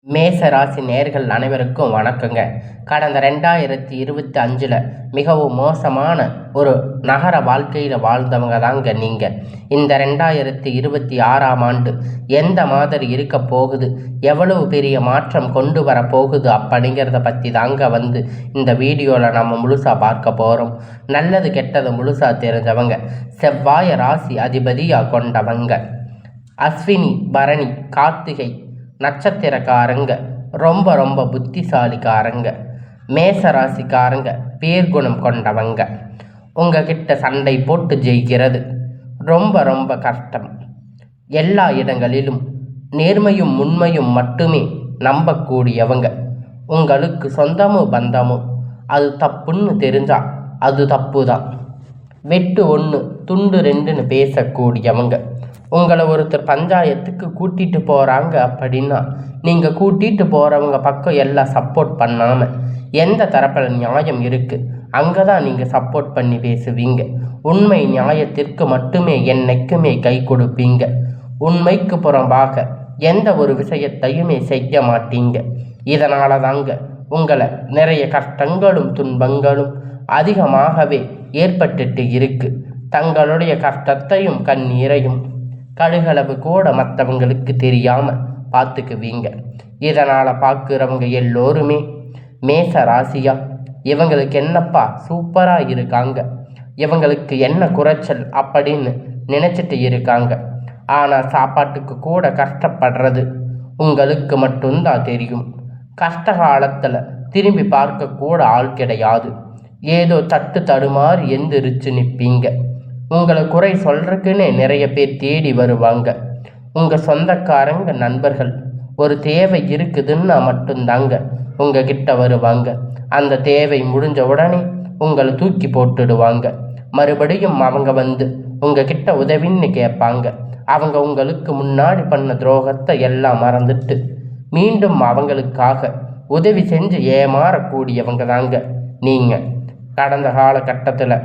மேச ராசி நேயர்கள் அனைவருக்கும் வணக்கங்க. கடந்த 2025 மிகவும் மோசமான ஒரு நகர வாழ்க்கையில் வாழ்ந்தவங்க தாங்க நீங்கள். இந்த 2026ஆம் ஆண்டு எந்த மாதிரி இருக்க போகுது, எவ்வளவு பெரிய மாற்றம் கொண்டு வர போகுது அப்படிங்கிறத பற்றி தாங்க இந்த வீடியோவில் நம்ம முழுசாக பார்க்க போகிறோம். நல்லது கெட்டது முழுசாக தெரிஞ்சவங்க, செவ்வாய ராசி அதிபதியாக கொண்டவங்க, அஸ்வினி பரணி கார்த்திகை நட்சத்திரக்காரங்க, ரொம்ப புத்திசாலிக்காரங்க, மேச ராசிக்காரங்க, பேர்குணம் கொண்டவங்க. உங்ககிட்ட சண்டை போட்டு ஜெயிக்கிறது ரொம்ப கஷ்டம். எல்லா இடங்களிலும் நேர்மையும் உண்மையும் மட்டுமே நம்பக்கூடியவங்க. உங்களுக்கு சொந்தமும் பந்தமும் அது தப்புன்னு தெரிஞ்சா அது தப்பு தான். வெட்டு 1 துண்டு 2ன்னு பேசக்கூடியவங்க. உங்களை ஒருத்தர் பஞ்சாயத்துக்கு கூட்டிகிட்டு போகிறாங்க அப்படின்னா நீங்கள் கூட்டிகிட்டு போகிறவங்க பக்கம் எல்லாம் சப்போர்ட் பண்ணாமல் எந்த தரப்பில் நியாயம் இருக்குது அங்கே தான் நீங்கள் சப்போர்ட் பண்ணி பேசுவீங்க. உண்மை நியாயத்திற்கு மட்டுமே என்னைக்குமே கை கொடுப்பீங்க. உண்மைக்கு புறம்பாக எந்த ஒரு விஷயத்தையுமே செய்ய மாட்டீங்க. இதனால தாங்க உங்களை நிறைய கஷ்டங்களும் துன்பங்களும் அதிகமாகவே ஏற்பட்டுட்டு இருக்கு. தங்களுடைய கஷ்டத்தையும் கண்ணீரையும் கடுகளவு கூட மற்றவங்களுக்கு தெரியாமல் பார்த்துக்குவீங்க. இதனால் பார்க்குறவங்க எல்லோருமே மேச ராசியா, இவங்களுக்கு என்னப்பா சூப்பராக இருக்காங்க, இவங்களுக்கு என்ன குறைச்சல் அப்படின்னு நினச்சிட்டு இருக்காங்க. ஆனால் சாப்பாட்டுக்கு கூட கஷ்டப்படுறது உங்களுக்கு மட்டும்தான் தெரியும். கஷ்ட காலத்தில் திரும்பி பார்க்கக்கூட ஆள் கிடையாது. ஏதோ தட்டு தடுமாறி எந்திரிச்சு நிற்பீங்க. உங்களை குறை சொல்றதுக்குன்னே நிறைய பேர் தேடி வருவாங்க. உங்கள் சொந்தக்காரங்க நண்பர்கள் ஒரு தேவை இருக்குதுன்னா மட்டும்தாங்க உங்ககிட்ட வருவாங்க. அந்த தேவை முடிஞ்ச உடனே உங்களை தூக்கி போட்டுடுவாங்க. மறுபடியும் அவங்க உங்ககிட்ட உதவின்னு கேட்பாங்க. அவங்க உங்களுக்கு முன்னாடி பண்ண துரோகத்தை எல்லாம் மறந்துட்டு மீண்டும் அவங்களுக்காக உதவி செஞ்சு ஏமாறக்கூடியவங்க தாங்க நீங்கள். கடந்த காலகட்டத்தில்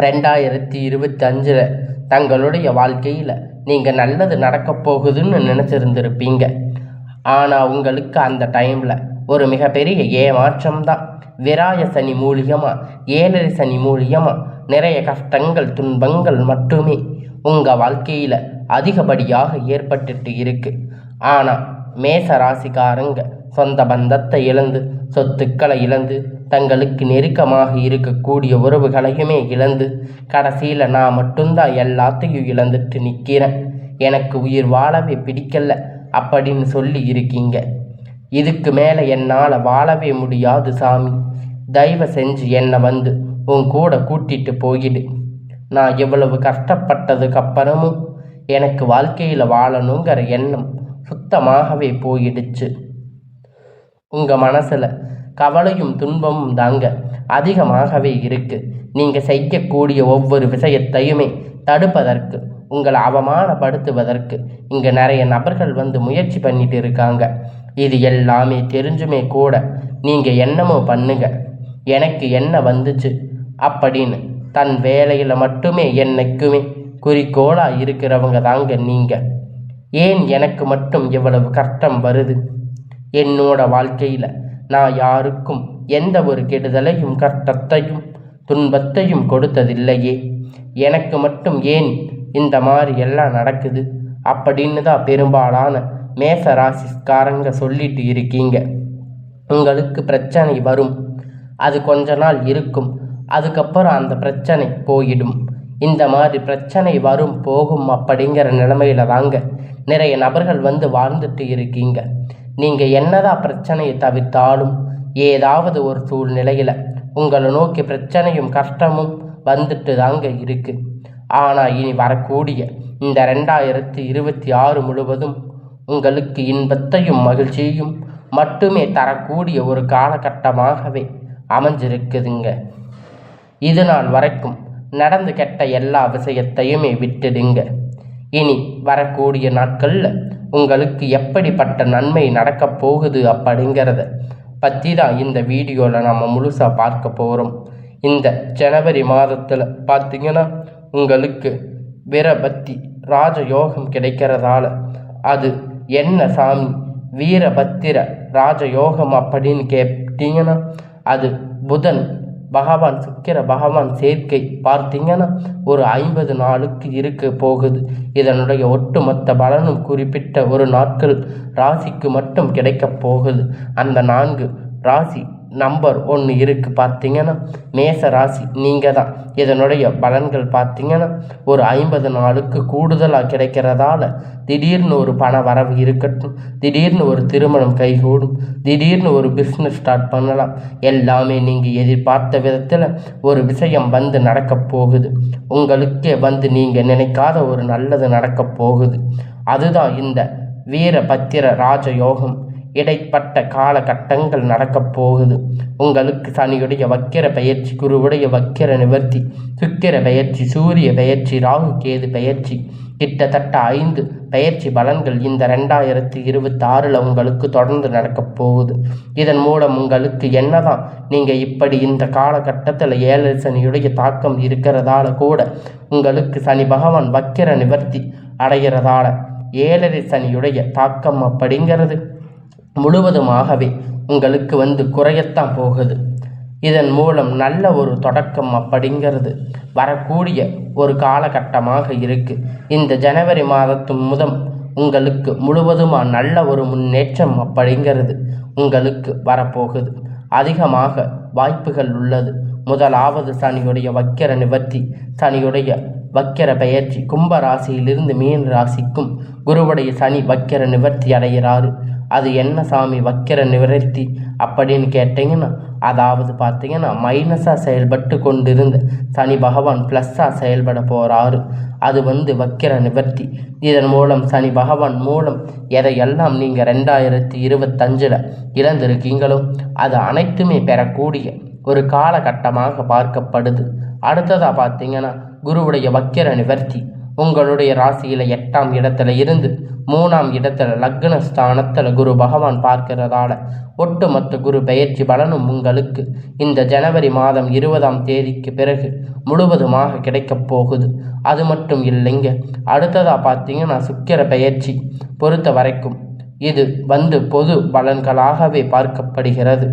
2025 தங்களுடைய வாழ்க்கையில் நீங்கள் நல்லது நடக்க போகுதுன்னு நினச்சிருந்துருப்பீங்க. ஆனால் உங்களுக்கு அந்த டைமில் ஒரு மிகப்பெரிய ஏமாற்றம் தான். விராய சனி மூலியமாக 7 சனி மூலியமாக நிறைய கஷ்டங்கள் துன்பங்கள் மட்டுமே உங்கள் வாழ்க்கையில் அதிகப்படியாக ஏற்பட்டுட்டு இருக்கு. ஆனால் மேச ராசிக்காரங்க சொந்த பந்தத்தை இழந்து, சொத்துக்களை இழந்து, தங்களுக்கு நெருக்கமாக இருக்கக்கூடிய உறவுகளையுமே இழந்து, கடைசியில் நான் மட்டும்தான் எல்லாத்தையும் இழந்துட்டு நிற்கிறேன், எனக்கு உயிர் வாழவே பிடிக்கல அப்படின்னு சொல்லி இருக்கீங்க. இதுக்கு மேலே என்னால் வாழவே முடியாது சாமி, தயவு செஞ்சு என்னை உன் கூட கூட்டிட்டு போயிடு. நான் எவ்வளவு கஷ்டப்பட்டதுக்கு அப்புறமும் எனக்கு வாழ்க்கையில் வாழணுங்கிற எண்ணம் சுத்தமாகவே போயிடுச்சு. உங்கள் மனசில் கவலையும் துன்பமும் தாங்க அதிகமாகவே இருக்குது. நீங்கள் செய்யக்கூடிய ஒவ்வொரு விஷயத்தையுமே தடுப்பதற்கு, உங்களை அவமானப்படுத்துவதற்கு இங்கே நிறைய நபர்கள் முயற்சி பண்ணிட்டு இருக்காங்க. இது எல்லாமே தெரிஞ்சுமே கூட நீங்கள் என்னமோ பண்ணுங்க, எனக்கு என்ன வந்துச்சு அப்படின்னு தன் வேலையில் மட்டுமே என்னைக்குமே குறிக்கோளாக இருக்கிறவங்க தாங்க நீங்கள். ஏன் எனக்கு மட்டும் இவ்வளவு கஷ்டம் வருது? என்னோட வாழ்க்கையில் நான் யாருக்கும் எந்த ஒரு கெடுதலையும் கஷ்டத்தையும் துன்பத்தையும் கொடுத்ததில்லையே, எனக்கு மட்டும் ஏன் இந்த மாதிரி எல்லாம் நடக்குது அப்படின்னு தான் பெரும்பாலான மேச ராசிக்காரங்க சொல்லிட்டு இருக்கீங்க. உங்களுக்கு பிரச்சனை வரும், அது கொஞ்ச நாள் இருக்கும், அதுக்கப்புறம் அந்த பிரச்சனை போயிடும். இந்த மாதிரி பிரச்சனை வரும் போகும் அப்படிங்கிற நிலைமையில தாங்க நிறைய நபர்கள் வாழ்ந்துட்டு இருக்கீங்க. நீங்கள் என்னதான் பிரச்சனையை தவிர்த்தாலும் ஏதாவது ஒரு சூழ்நிலையில் உங்களை நோக்கி பிரச்சனையும் கஷ்டமும் வந்துட்டு தாங்க இருக்கு. ஆனால் இனி வரக்கூடிய இந்த 2026 முழுவதும் உங்களுக்கு இன்பத்தையும் மகிழ்ச்சியையும் மட்டுமே தரக்கூடிய ஒரு காலகட்டமாகவே அமைஞ்சிருக்குதுங்க. இது நாள் வரைக்கும் நடந்து கெட்ட எல்லா விஷயத்தையுமே விட்டுடுங்க. இனி வரக்கூடிய நாட்களில் உங்களுக்கு எப்படிப்பட்ட நன்மை நடக்கப் போகுது அப்படிங்கிறத பற்றி தான் இந்த வீடியோவில் நம்ம முழுசாக பார்க்க போகிறோம். இந்த ஜனவரி மாதத்தில் பார்த்திங்கன்னா உங்களுக்கு வீரபத்தி ராஜயோகம் கிடைக்கிறதால அது என்ன சாமி வீரபத்திர ராஜயோகம் அப்படின்னு கேட்டீங்கன்னா அது புதன் பகவான் சுக்கிர பகவான் சேர்க்கை பார்த்தீங்கன்னா ஒரு 50 நாளுக்கு இருக்க போகுது. இதனுடைய ஒட்டுமொத்த பலனும் குறிப்பிட்ட ஒரு நாட்கள் ராசிக்கு மட்டும் கிடைக்க போகுது. அந்த 4 ராசி நம்பர் 1 இருக்குது பார்த்தீங்கன்னா மேச ராசி. நீங்கள் தான் இதனுடைய பலன்கள் பார்த்தீங்கன்னா ஒரு 50 நாளுக்கு கூடுதலாக கிடைக்கிறதால திடீர்னு ஒரு பண வரவு இருக்கட்டும், திடீர்னு ஒரு திருமணம் கைகூடும், திடீர்னு ஒரு பிஸ்னஸ் ஸ்டார்ட் பண்ணலாம். எல்லாமே நீங்கள் எதிர்பார்த்த விதத்தில் ஒரு விஷயம் வந்து நடக்கப் போகுது. உங்களுக்கே வந்து நீங்கள் நினைக்காத ஒரு நல்லது நடக்கப் போகுது. அதுதான் இந்த வீரபத்திர ராஜயோகம். இடைப்பட்ட காலகட்டங்கள் நடக்கப் போகுது. உங்களுக்கு சனியுடைய வக்கிர பயிற்சி, குருவுடைய வக்கிர நிவர்த்தி, சுக்கிர பயிற்சி, சூரிய பயிற்சி, ராகு கேது பயிற்சி, கிட்டத்தட்ட 5 பயிற்சி பலன்கள் இந்த 2026 உங்களுக்கு தொடர்ந்து நடக்கப் போகுது. இதன் மூலம் உங்களுக்கு என்னதான் நீங்கள் இப்படி இந்த காலகட்டத்தில் 7 சனியுடைய தாக்கம் இருக்கிறதால கூட உங்களுக்கு சனி பகவான் வக்கிர நிவர்த்தி அடைகிறதால 7 சனியுடைய தாக்கம் அப்படிங்கிறது முழுவதுமாகவே உங்களுக்கு வந்து குறையத்தான் போகுது. இதன் மூலம் நல்ல ஒரு தொடக்கம் அப்படிங்கிறது வரக்கூடிய ஒரு காலகட்டமாக இருக்குது. இந்த ஜனவரி மாதத்து முதல் உங்களுக்கு முழுவதுமாக நல்ல ஒரு முன்னேற்றம் அப்படிங்கிறது உங்களுக்கு வரப்போகுது. அதிகமாக வாய்ப்புகள் உள்ளது. முதலாவது சனியுடைய வக்கிர நிவர்த்தி, சனியுடைய வக்கிர பெயர்ச்சி கும்ப ராசியிலிருந்து மீன ராசிக்கும் குருவுடைய சனி வக்கிர நிவர்த்தி அடைகிறாரு. அது என்ன சாமி வக்கிர நிவர்த்தி அப்படின்னு கேட்டிங்கன்னா, அதாவது பார்த்தீங்கன்னா மைனஸாக செயல்பட்டு கொண்டிருந்த சனி பகவான் ப்ளஸ்ஸாக செயல்பட போகிறாரு. அது வந்து வக்கிர நிவர்த்தி. இதன் மூலம் சனி பகவான் மூலம் எதையெல்லாம் நீங்கள் 2025 இழந்திருக்கீங்களோ அது அனைத்துமே பெறக்கூடிய ஒரு காலகட்டமாக பார்க்கப்படுது. அடுத்ததாக பார்த்தீங்கன்னா குருவுடைய வக்கிர நிவர்த்தி உங்களுடைய ராசியில் 8ஆம் இடத்துல இருந்து 3ஆம் இடத்துல லக்ன ஸ்தானத்தில் குரு பகவான் பார்க்கிறதால ஒட்டுமொத்த குரு பெயர்ச்சி பலனும் உங்களுக்கு இந்த ஜனவரி மாதம் 20ஆம் தேதிக்கு பிறகு முழுவதுமாக கிடைக்கப் போகுது. அது மட்டும் இல்லைங்க, அடுத்ததாக பார்த்தீங்கன்னா சுக்கிர பெயர்ச்சி பொறுத்த வரைக்கும் இது வந்து பொது பலன்களாகவே பார்க்கப்படுகிறது.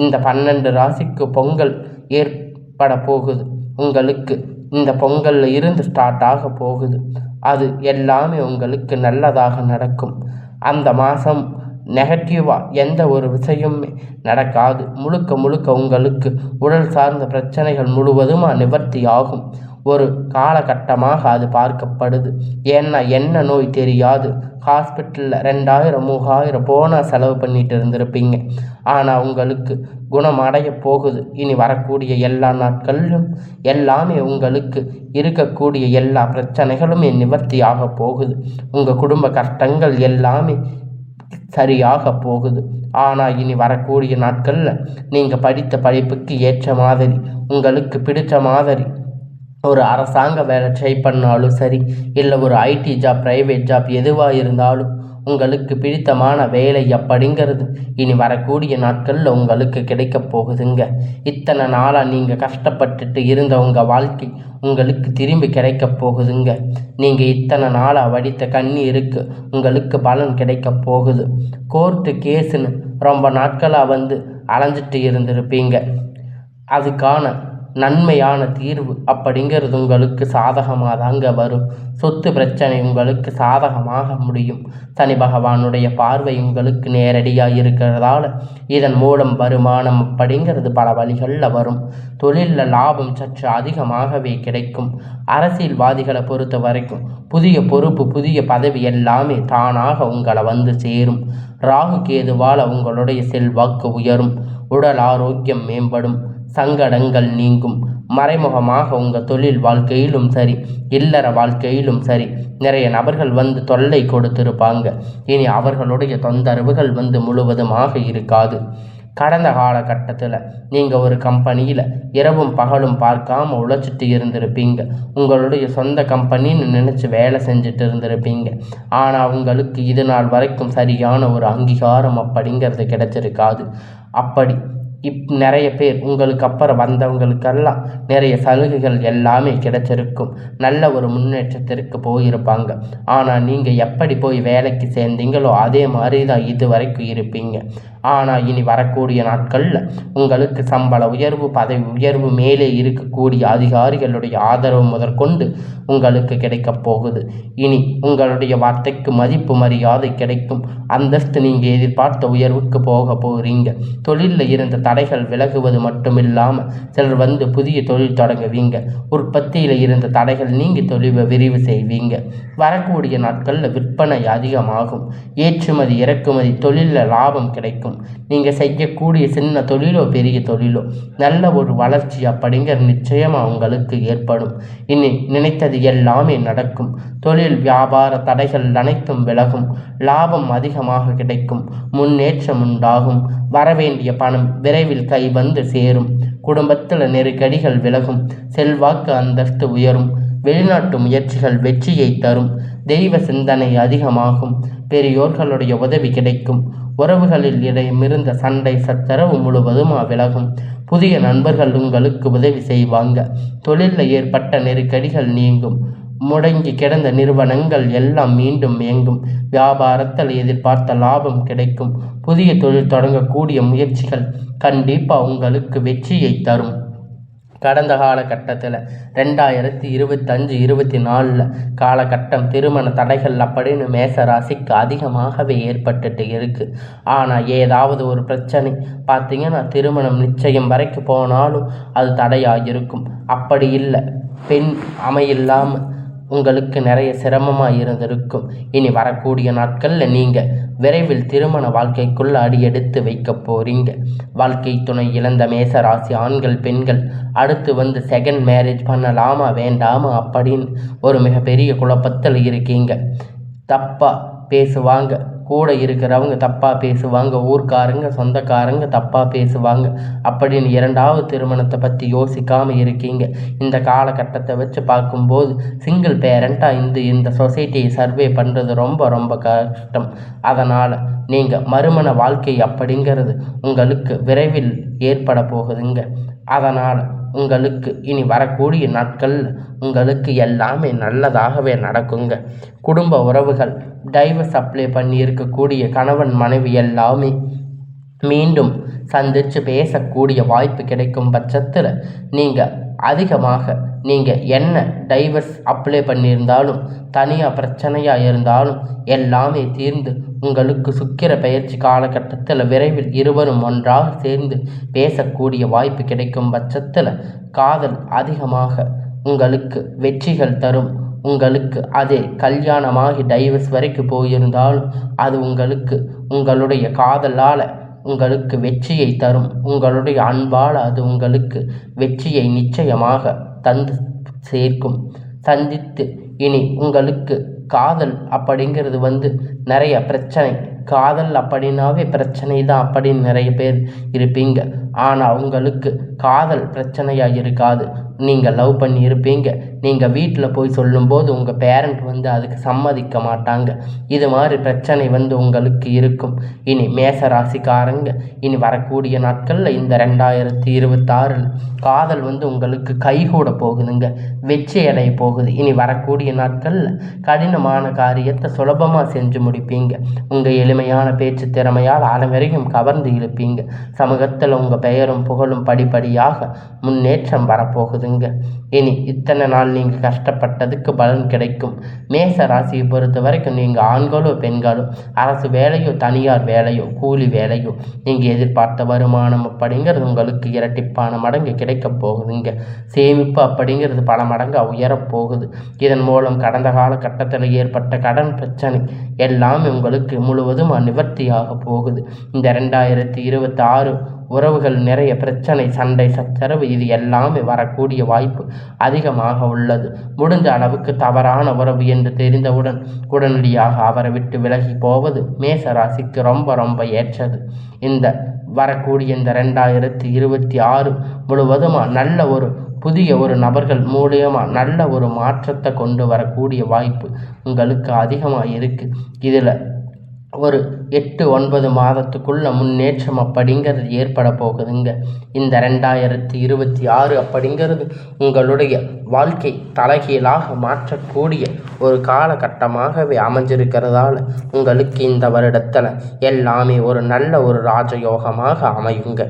இந்த 12 ராசிக்கு பொங்கல் ஏற்பட போகுது. உங்களுக்கு இந்த பொங்கலில் இருந்து ஸ்டார்ட் ஆக போகுது. அது எல்லாமே உங்களுக்கு நல்லதாக நடக்கும். அந்த மாதம் நெகட்டிவாக எந்த ஒரு விஷயமுமே நடக்காது. முழுக்க முழுக்க உங்களுக்கு உடல் சார்ந்த பிரச்சனைகள் முழுவதுமாக நிவர்த்தி ஆகும் ஒரு காலகட்டமாக அது பார்க்கப்படுது. ஏன்னா என்ன நோய் தெரியாது. ஹாஸ்பிட்டலில் 2000 3000 போனால் செலவு பண்ணிட்டு இருந்திருப்பீங்க. ஆனால் உங்களுக்கு குணம் அடைய போகுது. இனி வரக்கூடிய எல்லா நாட்களிலும் எல்லாமே உங்களுக்கு இருக்கக்கூடிய எல்லா பிரச்சனைகளுமே நிவர்த்தி ஆக போகுது. உங்கள் குடும்ப கஷ்டங்கள் எல்லாமே சரியாக போகுது. ஆனால் இனி வரக்கூடிய நாட்களில் நீங்கள் படித்த படிப்புக்கு ஏற்ற மாதிரி உங்களுக்கு பிடித்த மாதிரி ஒரு அரசாங்க வேலை ட்ரை பண்ணாலும் சரி, இல்லை ஒரு ஐடி ஜாப், ப்ரைவேட் ஜாப் எதுவாக இருந்தாலும் உங்களுக்கு பிடித்தமான வேலை அப்படிங்கிறது இனி வரக்கூடிய நாட்களில் உங்களுக்கு கிடைக்க போகுதுங்க. இத்தனை நாளாக நீங்கள் கஷ்டப்பட்டுட்டு இருந்த உங்கள் வாழ்க்கை உங்களுக்கு திரும்பி கிடைக்க போகுதுங்க. நீங்கள் இத்தனை நாளாக வடித்த கண்ணீருக்கு உங்களுக்கு பலன் கிடைக்க போகுது. கோர்ட்டு கேஸுன்னு ரொம்ப நாட்களாக வந்து அலைஞ்சிட்டு இருந்திருப்பீங்க. அதுக்கான நன்மையான தீர்வு அப்படிங்கிறது உங்களுக்கு சாதகமாக தாங்க வரும். சொத்து பிரச்சனை உங்களுக்கு சாதகமாக முடியும். சனி பகவானுடைய பார்வை உங்களுக்கு நேரடியாக இருக்கிறதால இதன் மூலம் வருமானம் அப்படிங்கிறது பல வழிகளில் வரும். தொழிலில் லாபம் சற்று அதிகமாகவே கிடைக்கும். அரசியல்வாதிகளை பொறுத்த வரைக்கும் புதிய பொறுப்பு, புதிய பதவி எல்லாமே தானாக உங்களை வந்து சேரும். ராகு கேதுவால் உங்களுடைய செல்வாக்கு உயரும். உடல் ஆரோக்கியம் மேம்படும். சங்கடங்கள் நீங்கும். மறைமுகமாக உங்கள் தொழில் வாழ்க்கையிலும் சரி, இல்லற வாழ்க்கையிலும் சரி நிறைய நபர்கள் வந்து தொல்லை கொடுத்திருப்பாங்க. இனி அவர்களுடைய தொந்தரவுகள் வந்து முழுவதுமாக இருக்காது. கடந்த காலகட்டத்தில் நீங்கள் ஒரு கம்பெனியில் இரவும் பகலும் பார்க்காம உழைச்சிட்டு இருந்திருப்பீங்க. உங்களுடைய சொந்த கம்பெனின்னு நினச்சி வேலை செஞ்சுட்டு இருந்திருப்பீங்க. ஆனால் உங்களுக்கு இது நாள் வரைக்கும் சரியான ஒரு அங்கீகாரம் அப்படிங்கிறது கிடைச்சிருக்காது. அப்படி நிறைய பேர் உங்களுக்கு அப்புறம் வந்தவங்களுக்கெல்லாம் நிறைய சலுகைகள் எல்லாமே கிடைச்சிருக்கும். நல்ல ஒரு முன்னேற்றத்திற்கு போயிருப்பாங்க. ஆனால் நீங்கள் எப்படி போய் வேலைக்கு சேர்ந்தீங்களோ அதே மாதிரி தான் இது வரைக்கும் இருப்பீங்க. ஆனால் இனி வரக்கூடிய நாட்களில் உங்களுக்கு சம்பள உயர்வு, பதவி உயர்வு, மேலே இருக்கக்கூடிய அதிகாரிகளுடைய ஆதரவு முதற்கொண்டு உங்களுக்கு கிடைக்கப் போகுது. இனி உங்களுடைய வார்த்தைக்கு மதிப்பு மரியாதை கிடைக்கும். அந்தஸ்து நீங்கள் எதிர்பார்த்த உயர்வுக்கு போக போகிறீங்க. தொழிலில் இருந்த தடைகள் விலகுவது மட்டுமில்லாமல் சிலர் வந்து புதிய தொழில் தொடங்குவீங்க. உற்பத்தியில் இருந்த தடைகள் நீங்கி தொழிலை விரிவு செய்வீங்க. வரக்கூடிய நாட்களில் விற்பனை அதிகமாகும். ஏற்றுமதி இறக்குமதி தொழிலில் லாபம் கிடைக்கும். நீங்கள் செய்யக்கூடிய சின்ன தொழிலோ பெரிய தொழிலோ நல்ல ஒரு வளர்ச்சி அப்படிங்கிற நிச்சயமாக உங்களுக்கு ஏற்படும். இனி நினைத்தது எல்லாமே நடக்கும். தொழில் வியாபார தடைகள் அனைத்தும் விலகும். லாபம் அதிகமாக கிடைக்கும். முன்னேற்றம் உண்டாகும். வரவேண்டிய பணம் விரைவில் கை வந்து சேரும். குடும்பத்தில் நெருக்கடிகள் விலகும். செல்வாக்கு அந்தஸ்து உயரும். வெளிநாட்டு முயற்சிகள் வெற்றியை தரும். தெய்வ சிந்தனை அதிகமாகும். பெரியோர்களுடைய உதவி கிடைக்கும். உறவுகளில் இடமிருந்த சண்டை சச்சரவு முழுவதும் விலகும். புதிய நண்பர்கள் உங்களுக்கு உதவி செய்வாங்க. தொழிலில் ஏற்பட்ட நெருக்கடிகள் நீங்கும். முடங்கி கிடந்த நிறுவனங்கள் எல்லாம் மீண்டும் இயங்கும். வியாபாரத்தில் எதிர்பார்த்த லாபம் கிடைக்கும். புதிய தொழில் தொடங்கக்கூடிய முயற்சிகள் கண்டிப்பாக உங்களுக்கு வெற்றியை தரும். கடந்த காலகட்டத்தில் 2025-24 காலகட்டம் திருமண தடைகள் அப்படின்னு மேசராசிக்கு அதிகமாகவே ஏற்பட்டுட்டு இருக்குது. ஆனால் ஏதாவது ஒரு பிரச்சனை பார்த்தீங்கன்னா திருமணம் நிச்சயம் வரைக்கும் போனாலும் அது தடையாகிருக்கும். அப்படி இல்லை, பெண் அமையில்லாமல் உங்களுக்கு நிறைய சிரமமாக இருந்திருக்கும். இனி வரக்கூடிய நாட்களில் நீங்கள் விரைவில் திருமண வாழ்க்கைக்குள்ள அடியெடுத்து வைக்க போகிறீங்க. வாழ்க்கை துணை இழந்த மேசராசி ஆண்கள் பெண்கள் அடுத்து வந்து செகண்ட் மேரேஜ் பண்ணலாமா வேண்டாமா அப்படின்னு ஒரு மிகப்பெரிய குழப்பத்தில் இருக்கீங்க. தப்பாக பேசுவாங்க, கூட இருக்கிறவங்க தப்பாக பேசுவாங்க, ஊர்க்காரங்க சொந்தக்காரங்க தப்பாக பேசுவாங்க அப்படின்னு இரண்டாவது திருமணத்தை பற்றி யோசிக்காமல் இருக்கீங்க. இந்த காலகட்டத்தை வச்சு பார்க்கும்போது சிங்கிள் பேரண்ட்டாக இந்த சொசைட்டியை சர்வே பண்ணுறது ரொம்ப ரொம்ப கஷ்டம். அதனால் நீங்கள் மறுமண வாழ்க்கை அப்படிங்கிறது உங்களுக்கு விரைவில் ஏற்பட போகுதுங்க. அதனால் உங்களுக்கு இனி வரக்கூடிய நாட்களில் உங்களுக்கு எல்லாமே நல்லதாகவே நடக்குங்க. குடும்ப உறவுகள் டைவர்ஸ் அப்ளை பண்ணி இருக்கக்கூடிய கணவன் மனைவி எல்லாமே மீண்டும் சந்தித்து பேசக்கூடிய வாய்ப்பு கிடைக்கும் பட்சத்தில் நீங்கள் என்ன டைவர்ஸ் அப்ளை பண்ணியிருந்தாலும் தனியாக பிரச்சனையாக இருந்தாலும் எல்லாமே தீர்ந்து உங்களுக்கு சுக்கிர பயிற்சி காலகட்டத்தில் விரைவில் இருவரும் ஒன்றாக சேர்ந்து பேசக்கூடிய வாய்ப்பு கிடைக்கும் பட்சத்தில் காதல் அதிகமாக உங்களுக்கு வெற்றிகள் தரும். உங்களுக்கு அதே கல்யாணமாகி டைவர்ஸ் வரைக்கும் போயிருந்தாலும் அது உங்களுடைய காதலால் உங்களுக்கு வெற்றியை தரும். உங்களுடைய அன்பால் அது உங்களுக்கு வெற்றியை நிச்சயமாக தந்து சேர்க்கும். சந்தித்து இனி உங்களுக்கு காதல் அப்படிங்கிறது நிறைய பிரச்சனை. காதல் அப்படின்னாவே பிரச்சனை தான் அப்படின்னு நிறைய பேர் இருப்பீங்க. ஆனால் உங்களுக்கு காதல் பிரச்சனையாக இருக்காது. நீங்கள் லவ் பண்ணி இருப்பீங்க. நீங்கள் வீட்டில் போய் சொல்லும்போது உங்கள் பேரண்ட் அதுக்கு சம்மதிக்க மாட்டாங்க. இது மாதிரி பிரச்சனை உங்களுக்கு இருக்கும். இனி மேசராசிக்காரங்க இனி வரக்கூடிய நாட்களில் இந்த 2026 காதல் உங்களுக்கு கைகூட போகுதுங்க. வெற்றி அடைய போகுது. இனி வரக்கூடிய நாட்களில் கடினமான காரியத்தை சுலபமாக செஞ்சு முடிப்பீங்க. உங்கள் எளிமையான பேச்சு திறமையால் அனைவரையும் கவர்ந்து இழுப்பீங்க. சமூகத்தில் உங்கள் பெயரும் புகழும் படிப்படியாக முன்னேற்றம் வரப்போகுதுங்க. இனி இத்தனை நாள் நீங்கள் கஷ்டப்பட்டதுக்கு பலன் கிடைக்கும். மேச ராசியை பொறுத்த வரைக்கும் நீங்கள் ஆண்களோ பெண்களோ அரசு வேலையோ தனியார் வேலையோ கூலி வேலையோ நீங்கள் எதிர்பார்த்த வருமானம் அப்படிங்கிறது உங்களுக்கு இரட்டிப்பான மடங்கு கிடைக்க போகுதுங்க. சேமிப்பு அப்படிங்கிறது பல மடங்கு உயரப்போகுது. இதன் மூலம் கடந்த காலகட்டத்தில் ஏற்பட்ட கடன் பிரச்சனை எல்லாமே உங்களுக்கு முழுவதும் நிவர்த்தியாக போகுது. இந்த 2026 உறவுகள் நிறைய பிரச்சனை சண்டை சச்சரவு இது எல்லாமே வரக்கூடிய வாய்ப்பு அதிகமாக உள்ளது. முடிஞ்ச அளவுக்கு தவறான உறவு என்று தெரிந்தவுடன் உடனடியாக அவரை விட்டு விலகி போவது மேச ராசிக்கு ரொம்ப ரொம்ப ஏற்றது. இந்த வரக்கூடிய இந்த 2026 முழுவதும் நல்ல ஒரு புதிய ஒரு நபர்கள் மூலியமாக நல்ல ஒரு மாற்றத்தை கொண்டு வரக்கூடிய வாய்ப்பு உங்களுக்கு அதிகமாக இருக்குது. இதில் ஒரு 8-9 மாதத்துக்குள்ள முன்னேற்றம் அப்படிங்கிறது ஏற்பட போகுதுங்க. இந்த 2026 அப்படிங்கிறது உங்களுடைய வாழ்க்கை தலைகீழாக மாற்றக்கூடிய ஒரு காலகட்டமாகவே அமைஞ்சிருக்கிறதால உங்களுக்கு இந்த வருடத்தில் எல்லாமே ஒரு நல்ல ஒரு ராஜயோகமாக அமையுங்க.